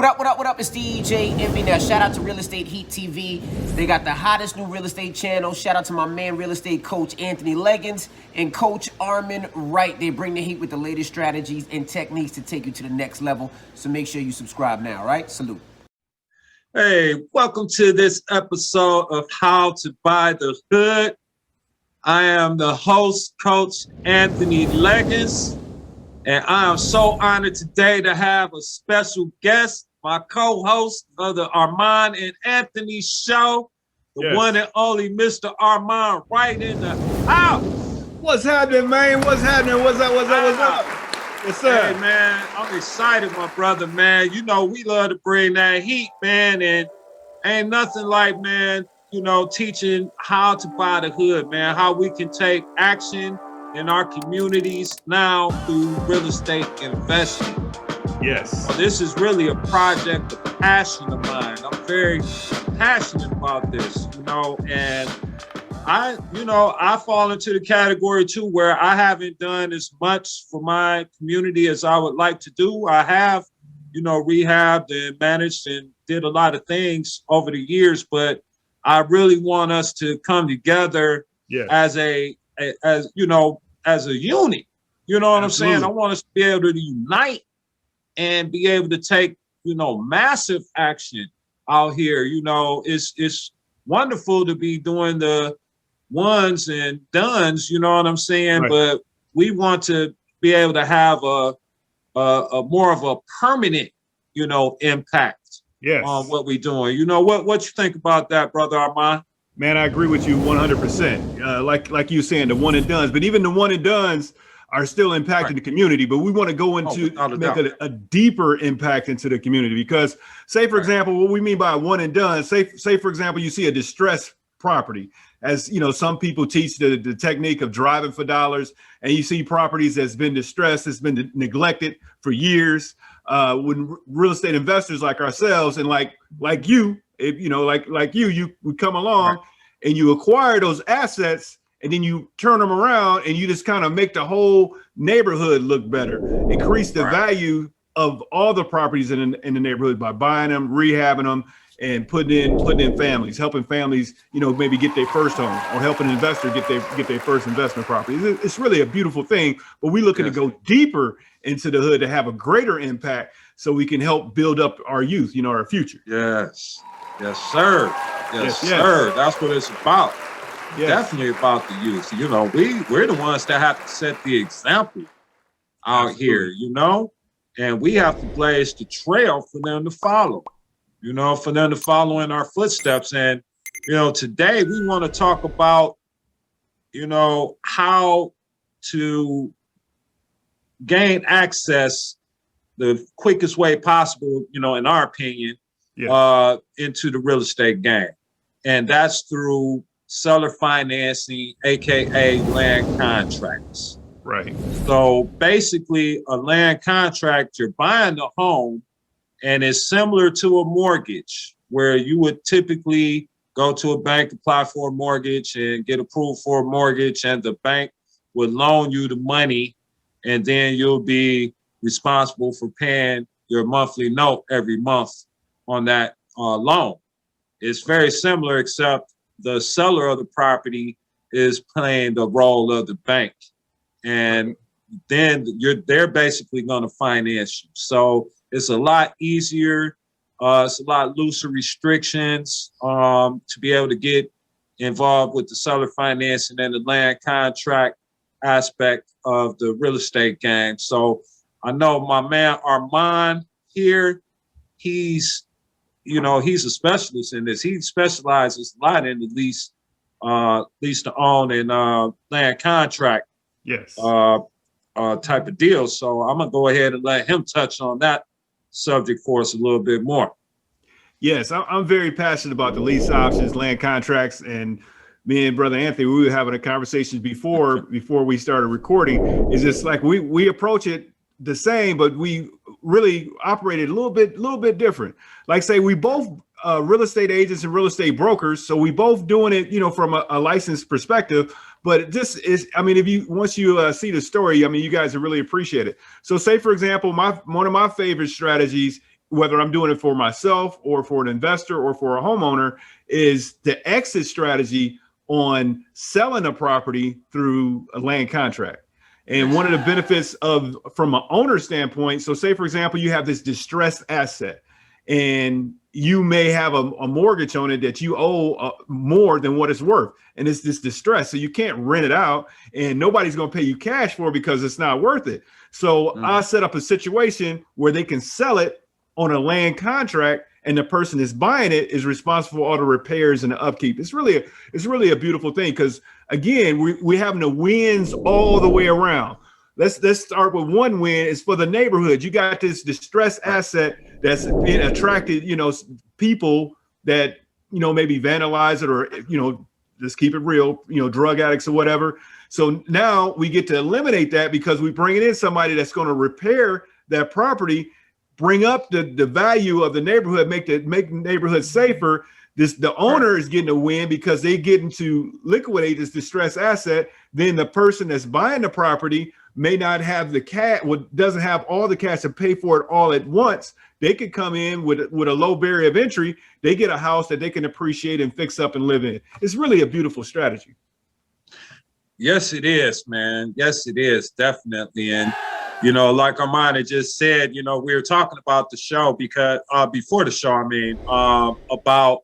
What up? It's DJ Envy. Now, shout out to Real Estate Heat TV. They got the hottest new real estate channel. Shout out to my man, real estate coach Anthony Legins and Coach Armin Wright. They bring the heat with the latest strategies and techniques to take you to the next level. So make sure you subscribe now, right? Salute. Hey, welcome to this episode of How to Buy the Hood. I am the host, Coach Anthony Legins. And I am so honored today to have a special guest, my co-host of the Armand and Anthony show, the one and only Mr. Armand Wright in the house. What's happening, man? What's happening? What's up? Yes, sir. Hey, man, I'm excited, my brother, man. You know, we love to bring that heat, man, and ain't nothing like, man, you know, teaching how to buy the hood, man, how we can take action in our communities now through real estate investing. Yes. So this is really a project of passion of mine. I'm very passionate about this, you know, and I fall into the category too where I haven't done as much for my community as I would like to do. I have, you know, rehabbed and managed and did a lot of things over the years, but I really want us to come together as a unit. You know what I'm saying? I want us to be able to unite and be able to take, you know, massive action out here. You know, it's wonderful to be doing the ones and dones, you know what I'm saying? Right. But we want to be able to have a more of a permanent, you know, impact on what we're doing. You know, what you think about that, brother Armand? Man, I agree with you 100%. Like you saying, the one and dones, but even the one and dones are still impacting the community. But we want to go into make a deeper impact into the community because, say for example, what we mean by one and done. Say for example, you see a distressed property. As you know, some people teach the technique of driving for dollars, and you see properties that's been distressed, that's been neglected for years. When real estate investors like ourselves and like you. If you know, like you would come along and you acquire those assets and then you turn them around and you just kind of make the whole neighborhood look better, increase the value of all the properties in the neighborhood by buying them, rehabbing them, and putting in families, helping families, you know, maybe get their first home or helping an investor get their first investment property. It's really a beautiful thing, but we're looking to go deeper into the hood to have a greater impact so we can help build up our youth, you know, our future. Yes, sir. Yes, sir. That's what it's about. Yes. Definitely about the youth. You know, we're the ones that have to set the example out here, you know, and we have to blaze the trail for them to follow, you know, for them to follow in our footsteps. And, you know, today we want to talk about, you know, how to gain access the quickest way possible, you know, in our opinion, into the real estate game. And that's through seller financing, a.k.a. land contracts. Right. So basically a land contract, you're buying the home and it's similar to a mortgage where you would typically go to a bank, apply for a mortgage and get approved for a mortgage, and the bank would loan you the money and then you'll be responsible for paying your monthly note every month on that loan. It's very similar, except the seller of the property is playing the role of the bank, and then they're basically going to finance you. So it's a lot easier. It's a lot looser restrictions to be able to get involved with the seller financing and the land contract aspect of the real estate game. So I know my man Armand here, he's a specialist in this. He specializes a lot in the lease to own and land contract type of deal. So I'm gonna go ahead and let him touch on that subject for us a little bit more. Yes, I'm very passionate about the lease options, land contracts, and me and brother Anthony, we were having a conversation before we started recording. Is just like we approach it the same, but we really operated a little bit different. Like say we both real estate agents and real estate brokers, so we both doing it, you know, from a licensed perspective. But this is, I mean, once you see the story, I mean, you guys will really appreciate it. So say, for example, one of my favorite strategies whether I'm doing it for myself or for an investor or for a homeowner, is the exit strategy on selling a property through a land contract. And one of the benefits of, from an owner standpoint, so say, for example, you have this distressed asset and you may have a mortgage on it that you owe more than what it's worth. And it's this distress. So you can't rent it out and nobody's going to pay you cash for it because it's not worth it. So I set up a situation where they can sell it on a land contract, and the person that's buying it is responsible for all the repairs and the upkeep. It's really a beautiful thing, because again, we having the wins all the way around. Let's start with one win. It's for the neighborhood. You got this distressed asset that's being attracted, people that, maybe vandalize it, or, just keep it real, drug addicts or whatever. So now we get to eliminate that because we bring in somebody that's going to repair that property, bring up the value of the neighborhood, make the neighborhood safer. The owner is getting a win because they getting to liquidate this distressed asset. Then the person that's buying the property may not have the cash, doesn't have all the cash to pay for it all at once. They could come in with a low barrier of entry. They get a house that they can appreciate and fix up and live in. It's really a beautiful strategy. Yes, it is, man. Yes, it is, definitely. And like Armand had just said, we were talking about the show because before the show, about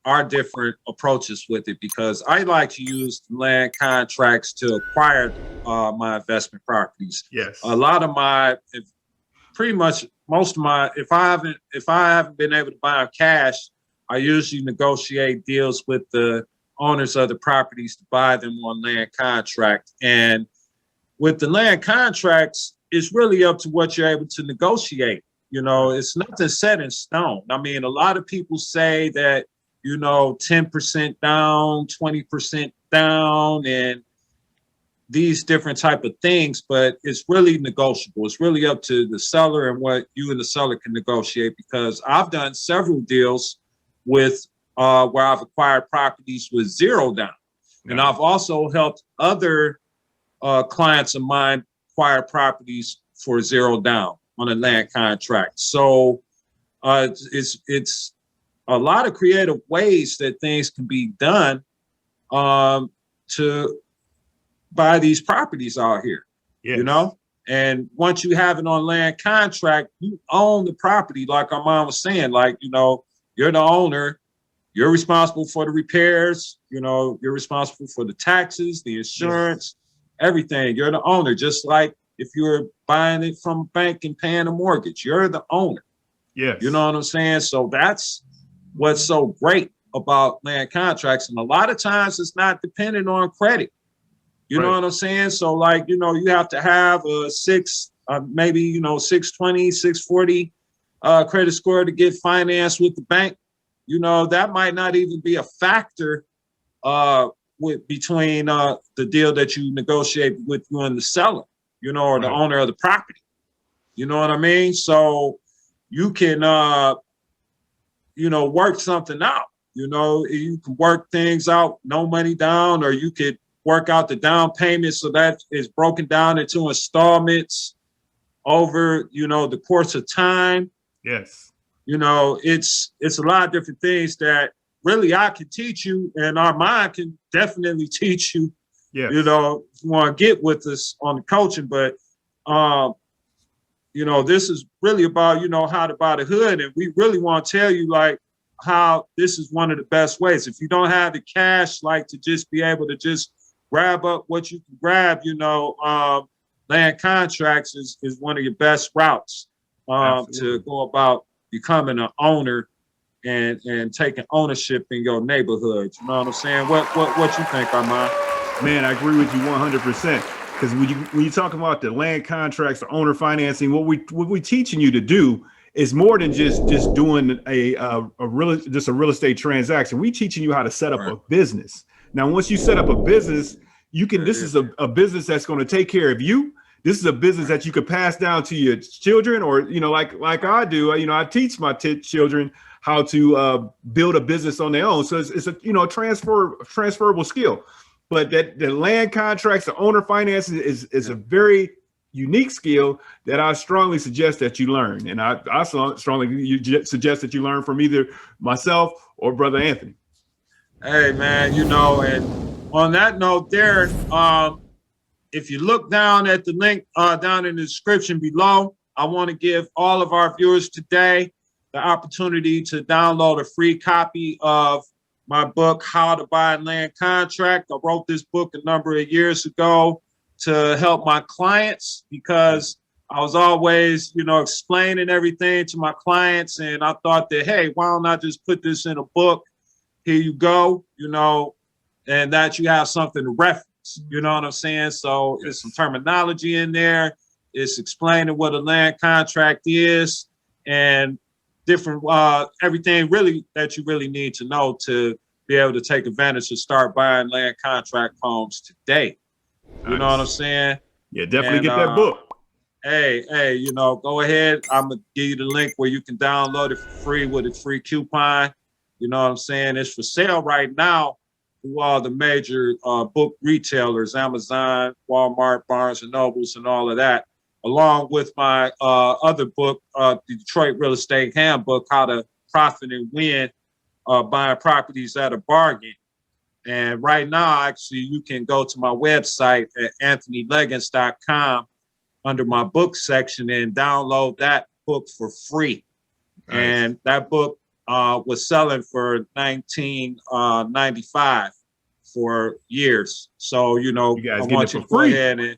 our different approaches with it, because I like to use land contracts to acquire my investment properties. Yes. A lot of most of my, if I haven't been able to buy them cash, I usually negotiate deals with the owners of the properties to buy them on land contract. And with the land contracts, it's really up to what you're able to negotiate. It's nothing set in stone. I mean, a lot of people say that, 10% down, 20% down, and these different type of things, but it's really negotiable. It's really up to the seller and what you and the seller can negotiate, because I've done several deals with where I've acquired properties with zero down. And I've also helped other clients of mine acquire properties for zero down on a land contract. So it's a lot of creative ways that things can be done to buy these properties out here. Yes. And once you have it on land contract, you own the property. Like our mom was saying, you're the owner, you're responsible for the repairs, you're responsible for the taxes, the insurance, everything. You're the owner, just like if you're buying it from a bank and paying a mortgage, you're the owner. Yes. You know what I'm saying? So that's what's so great about land contracts. And a lot of times it's not dependent on credit. You know what I'm saying? So you have to have a 620, 640 credit score to get financed with the bank. That might not even be a factor between the deal that you negotiate with you and the seller, or the owner of the property. You know what I mean? So you can, work something out. You can work things out, no money down, or you could work out the down payment so that is broken down into installments over, the course of time. Yes. It's a lot of different things that really I can teach you, and our mind can definitely teach you. Yes. If you want to get with us on the coaching, but this is really about, how to buy the hood. And we really want to tell you how this is one of the best ways. If you don't have the cash, to just be able to just grab up what you can grab, land contracts is one of your best routes to go about becoming an owner and taking ownership in your neighborhood. You know what I'm saying? What you think, Armand? Man, I agree with you 100%. Because when you talk about the land contracts, the owner financing, what we teaching you to do is more than just doing a real estate transaction. We teaching you how to set up a business. Now, once you set up a business, this is a business that's going to take care of you. This is a business that you could pass down to your children, or, like I do, I teach my children how to build a business on their own. So it's a transferable skill. But that the land contracts, the owner financing is a very unique skill that I strongly suggest that you learn. And I strongly suggest that you learn from either myself or Brother Anthony. Hey, man, and on that note there, if you look down at the link down in the description below, I want to give all of our viewers today the opportunity to download a free copy of my book, How to Buy a Land Contract. I wrote this book a number of years ago to help my clients because I was always, explaining everything to my clients. And I thought that, hey, why don't I just put this in a book? Here you go, and that you have something to reference. You know what I'm saying? So there's some terminology in there. It's explaining what a land contract is and different, everything really that you really need to know to be able to take advantage to start buying land contract homes today. You know what I'm saying? Yeah, definitely get that book. Hey, go ahead. I'm going to give you the link where you can download it for free with a free coupon. You know what I'm saying? It's for sale right now through all the major book retailers, Amazon, Walmart, Barnes and Nobles, and all of that, along with my other book, the Detroit Real Estate Handbook, How to Profit and Win Buying Properties at a Bargain. And right now, actually, you can go to my website at anthonylegins.com under my book section and download that book for free. Nice. And that book was selling for $19.95 for years. So, I want you to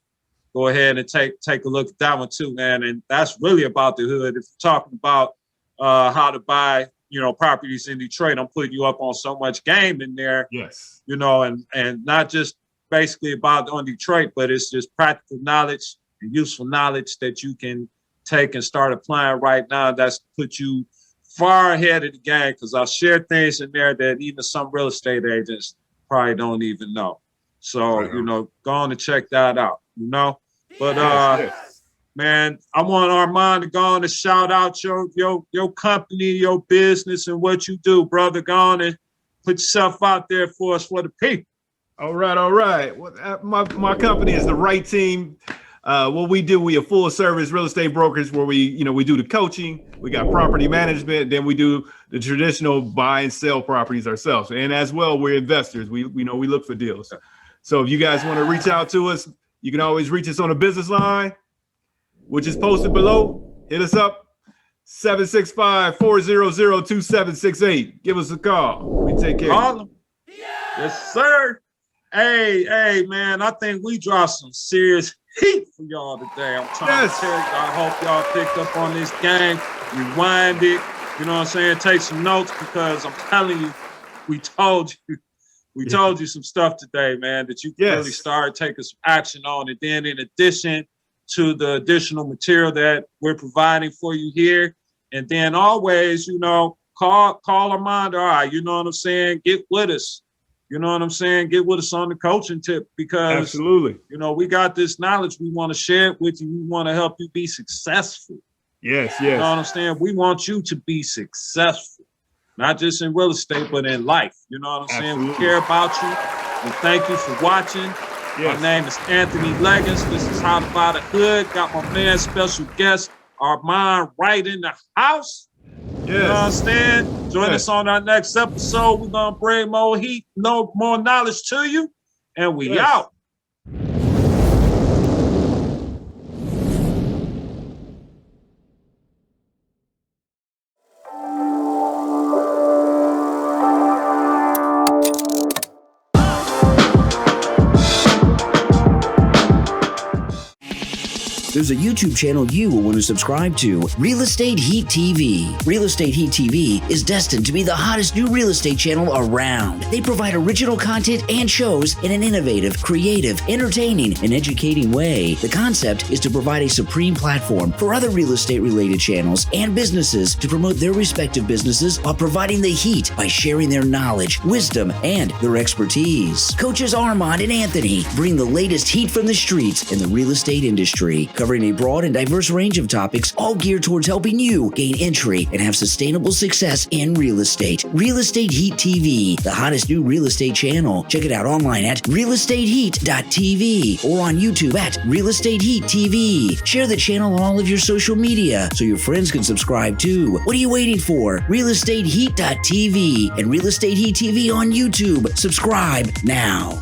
go ahead and take a look at that one too, man. And that's really about the hood. If you're talking about how to buy, properties in Detroit, I'm putting you up on so much game in there. Yes. And not just basically about on Detroit, but it's just practical knowledge and useful knowledge that you can take and start applying right now. That's put you far ahead of the game, because I'll share things in there that even some real estate agents probably don't even know. So, go on and check that out, But man, I want Armand to go on and shout out your company, your business, and what you do, brother. Go on and put yourself out there for us, for the people. All right. Well, my company is the Right Team. What we do, we are full service real estate brokers where we do the coaching, we got property management, then we do the traditional buy and sell properties ourselves. And as well, we're investors. We look for deals. So if you guys want to reach out to us, you can always reach us on a business line, which is posted below. Hit us up, 765-400-2768. Give us a call. We take care of you. Yes, sir. Hey, man, I think we dropped some serious heat for y'all today. I'm trying to tell you, I hope y'all picked up on this game, rewind it, take some notes, because I'm telling you, we told you some stuff today, man, that you can really start taking some action on. And then in addition to the additional material that we're providing for you here, and then always, call Armand, all right, get with us. Get with us on the coaching tip, because absolutely, we got this knowledge. We want to share it with you. We want to help you be successful. Yes. You know what I'm saying? We want you to be successful, not just in real estate, but in life. You know what I'm saying? We care about you. And thank you for watching. Yes. My name is Anthony Legins. This is How to Buy the Hood. Got my man, special guest, Armand, right in the house. Yes. You know what I'm saying? Join us on our next episode. We're going to bring more heat, more knowledge to you. And we out. There's a YouTube channel you will want to subscribe to, Real Estate Heat TV. Real Estate Heat TV is destined to be the hottest new real estate channel around. They provide original content and shows in an innovative, creative, entertaining, and educating way. The concept is to provide a supreme platform for other real estate related channels and businesses to promote their respective businesses while providing the heat by sharing their knowledge, wisdom, and their expertise. Coaches Armand and Anthony bring the latest heat from the streets in the real estate industry, covering covering a broad and diverse range of topics, all geared towards helping you gain entry and have sustainable success in real estate. Real Estate Heat TV, the hottest new real estate channel. Check it out online at realestateheat.tv or on YouTube at Real Estate Heat TV. Share the channel on all of your social media so your friends can subscribe too. What are you waiting for? realestateheat.tv and Real Estate Heat TV on YouTube. Subscribe now.